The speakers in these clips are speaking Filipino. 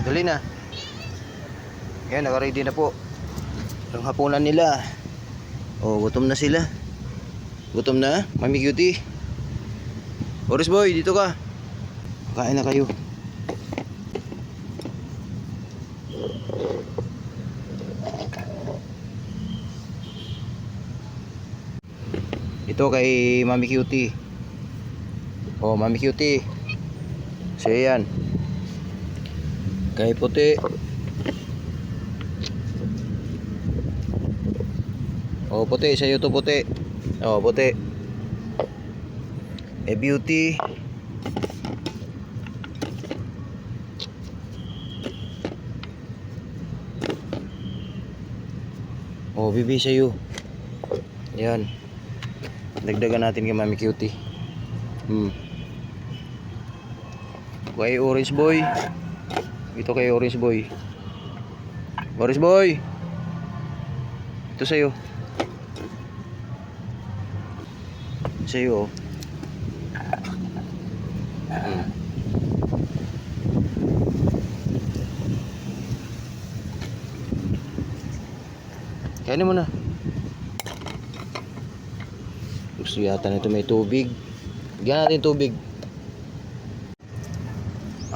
Dali na. Yan, naka-ready na po ang hapunan nila. Oh, gutom na sila. Gutom na, Mami Cutie. Oris boy, dito ka. Kain na kayo. Ito kay Mami Cutie. Oh, Mami Cutie. So yan. Kay Puti. Oh, Puti, sa'yo to Puti. Oh, Puti. Beauty. Oh, Bibi sa'yo. Yan. Dagdagan natin kay Mami Cutie. Kay Orange Boy. Ito kay Orange Boy. Orange Boy. Ito sa'yo. Sa'yo, oh. Kainin mo na. Gusto yata nito may tubig. Bigyan natin tubig.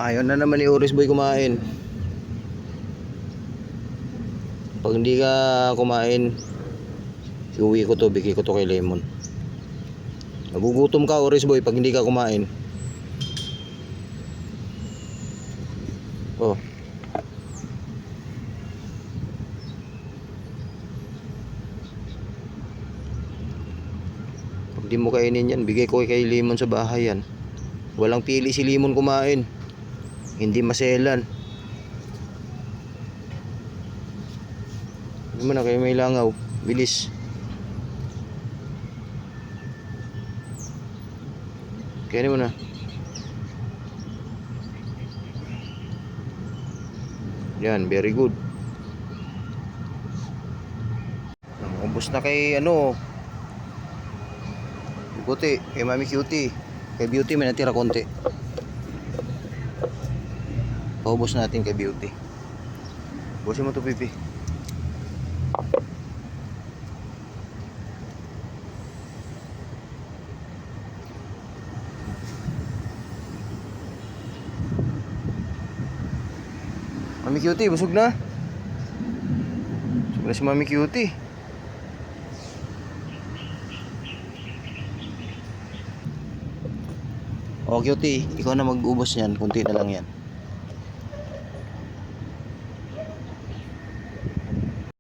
Ayaw na naman ni Oris Boy kumain. Pag hindi ka kumain, iuwi ko to, bigay ko to kay Lemon. Nagugutom ka, Oris Boy, pag hindi ka kumain. Oh. Pag di mo kainin yan, bigay ko kay Lemon sa bahay yan. Walang pili si Lemon kumain. Hindi maselan. Hindi mo na kayo may langaw. Bilis. Kaya mo na. Yan, very good. Ubos na kay ano, Puti, kay Mami Cutie. Kay Beauty may natira konti. Paubos natin kay Beauty. Ubusin mo to, Pipi. Mami Cutie, busog na. Busog na si Mami Cutie. Oh, Cutie, ikaw na mag-ubos yan. Kunti na lang yan.